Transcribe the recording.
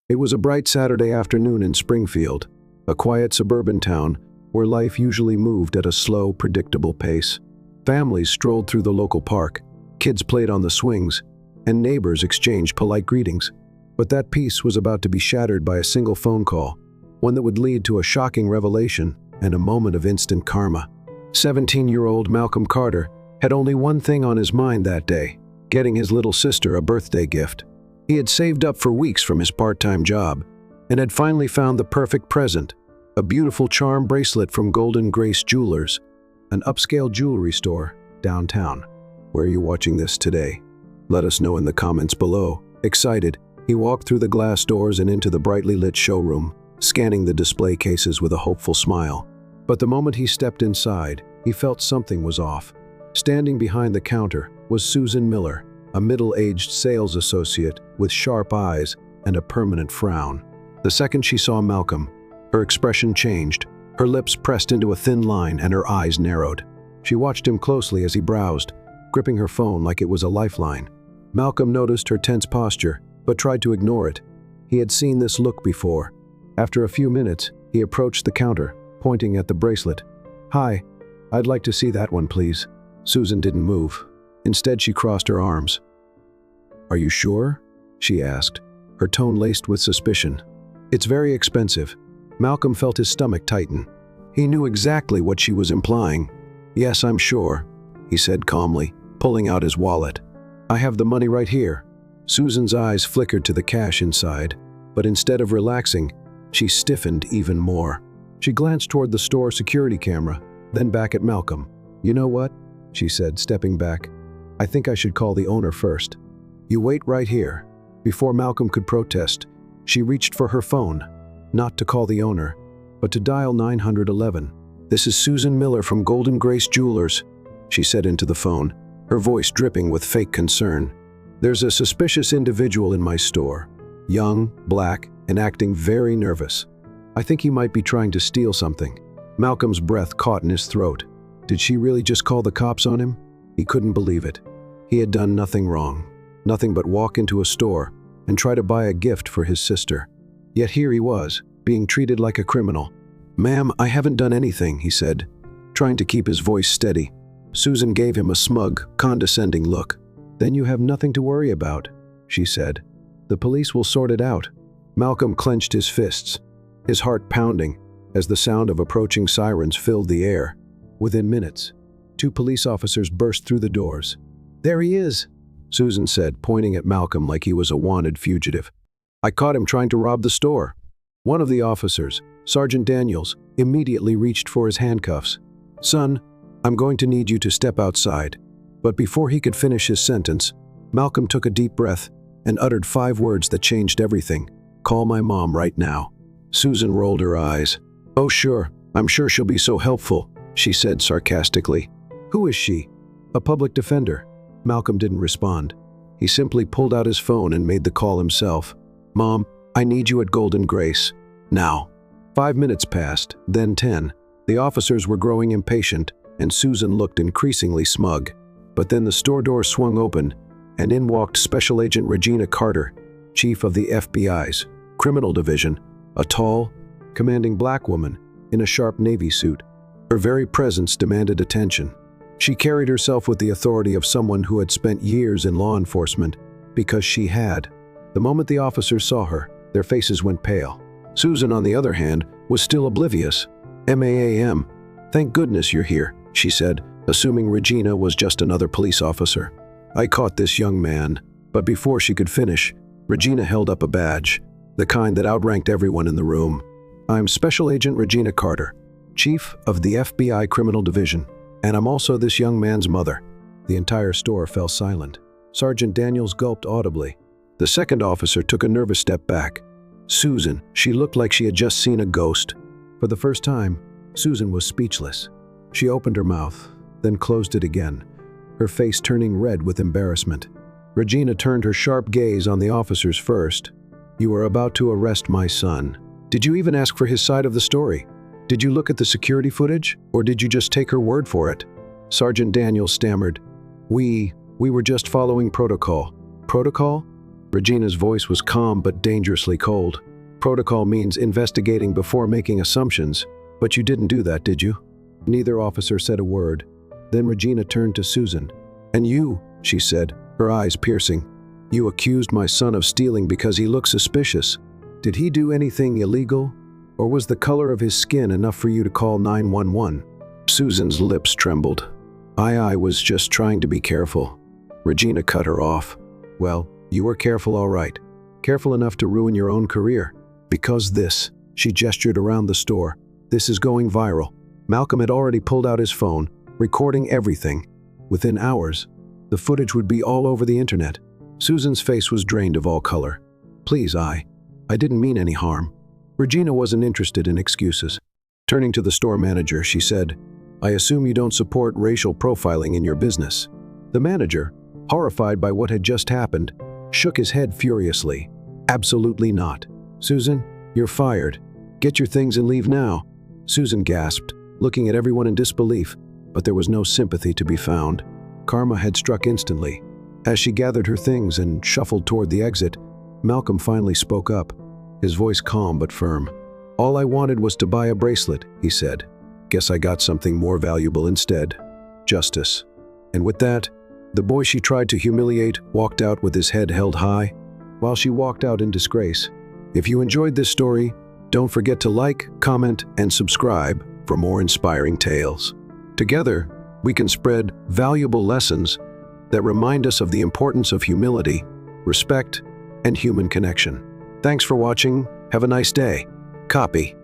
It was a bright Saturday afternoon in Springfield, a quiet suburban town where life usually moved at a slow, predictable pace. Families strolled through the local park, kids played on the swings, and neighbors exchanged polite greetings. But that peace was about to be shattered by a single phone call, one that would lead to a shocking revelation and a moment of instant karma. 17-year-old Malcolm Carter had only one thing on his mind that day: getting his little sister a birthday gift. He had saved up for weeks from his part-time job and had finally found the perfect present: a beautiful charm bracelet from Golden Grace Jewelers, an upscale jewelry store downtown. Where are you watching this today? Let us know in the comments below. Excited, he walked through the glass doors and into the brightly lit showroom, scanning the display cases with a hopeful smile. But the moment he stepped inside, he felt something was off. Standing behind the counter was Susan Miller, a middle-aged sales associate with sharp eyes and a permanent frown. The second she saw Malcolm, her expression changed. Her lips pressed into a thin line and her eyes narrowed. She watched him closely as he browsed, gripping her phone like it was a lifeline. Malcolm noticed her tense posture, but tried to ignore it. He had seen this look before. After a few minutes, he approached the counter, pointing at the bracelet. "Hi, I'd like to see that one, please." Susan didn't move. Instead, she crossed her arms. "Are you sure?" she asked, her tone laced with suspicion. "It's very expensive." Malcolm felt his stomach tighten. He knew exactly what she was implying. "Yes, I'm sure," he said calmly, pulling out his wallet. "I have the money right here." Susan's eyes flickered to the cash inside, but instead of relaxing, she stiffened even more. She glanced toward the store security camera, then back at Malcolm. "You know what?" she said, stepping back. "I think I should call the owner first." "You wait right here." Before Malcolm could protest, she reached for her phone, not to call the owner, but to dial 911. "This is Susan Miller from Golden Grace Jewelers," she said into the phone, her voice dripping with fake concern. "There's a suspicious individual in my store, young, black, and acting very nervous. I think he might be trying to steal something." Malcolm's breath caught in his throat. Did she really just call the cops on him? He couldn't believe it. He had done nothing wrong, nothing but walk into a store and try to buy a gift for his sister. Yet here he was, being treated like a criminal. "Ma'am, I haven't done anything," he said, trying to keep his voice steady. Susan gave him a smug, condescending look. "Then you have nothing to worry about," she said. "The police will sort it out." Malcolm clenched his fists, his heart pounding as the sound of approaching sirens filled the air. Within minutes, 2 police officers burst through the doors. "There he is," Susan said, pointing at Malcolm like he was a wanted fugitive. "I caught him trying to rob the store." One of the officers, Sergeant Daniels, immediately reached for his handcuffs. "Son, I'm going to need you to step outside." But before he could finish his sentence, Malcolm took a deep breath and uttered 5 words that changed everything. "Call my mom right now." Susan rolled her eyes. "Oh sure, I'm sure she'll be so helpful," she said sarcastically. "Who is she?" "A public defender." Malcolm didn't respond. He simply pulled out his phone and made the call himself. "Mom, I need you at Golden Grace. Now." 5 minutes passed, then 10. The officers were growing impatient, and Susan looked increasingly smug. But then the store door swung open, and in walked Special Agent Regina Carter, chief of the FBI's Criminal Division, a tall, commanding black woman in a sharp navy suit. Her very presence demanded attention. She carried herself with the authority of someone who had spent years in law enforcement, because she had. The moment the officers saw her, their faces went pale. Susan, on the other hand, was still oblivious. "Ma'am, thank goodness you're here," she said, assuming Regina was just another police officer. "I caught this young man." But before she could finish, Regina held up a badge, the kind that outranked everyone in the room. "I'm Special Agent Regina Carter, Chief of the FBI Criminal Division, and I'm also this young man's mother." The entire store fell silent. Sergeant Daniels gulped audibly. The second officer took a nervous step back. Susan, she looked like she had just seen a ghost. For the first time, Susan was speechless. She opened her mouth, then closed it again, her face turning red with embarrassment. Regina turned her sharp gaze on the officers first. "You are about to arrest my son. Did you even ask for his side of the story? Did you look at the security footage, or did you just take her word for it?" Sergeant Daniels stammered. We were just following protocol." "Protocol? Regina's voice was calm but dangerously cold. Protocol means investigating before making assumptions, but you didn't do that, did you? Neither officer said a word. Then Regina turned to Susan. And you, she said, her eyes piercing. You accused my son of stealing because he looked suspicious. Did he do anything illegal? Or was the color of his skin enough for you to call 911? Susan's lips trembled. I was just trying to be careful. Regina cut her off. Well, you were careful, all right. Careful enough to ruin your own career. Because this, she gestured around the store, this is going viral. Malcolm had already pulled out his phone, recording everything. Within hours, the footage would be all over the internet. Susan's face was drained of all color. Please, I didn't mean any harm. Regina wasn't interested in excuses. Turning to the store manager, she said, I assume you don't support racial profiling in your business. The manager, horrified by what had just happened, shook his head furiously. Absolutely not. Susan, you're fired. Get your things and leave now. Susan gasped, looking at everyone in disbelief, but there was no sympathy to be found. Karma had struck instantly. As she gathered her things and shuffled toward the exit, Malcolm finally spoke up, his voice calm but firm. All I wanted was to buy a bracelet, he said. Guess I got something more valuable instead. Justice. And with that, the boy she tried to humiliate walked out with his head held high, while she walked out in disgrace. If you enjoyed this story, don't forget to like, comment, and subscribe for more inspiring tales. Together, we can spread valuable lessons that remind us of the importance of humility, respect, and human connection. Thanks for watching. Have a nice day. Copy.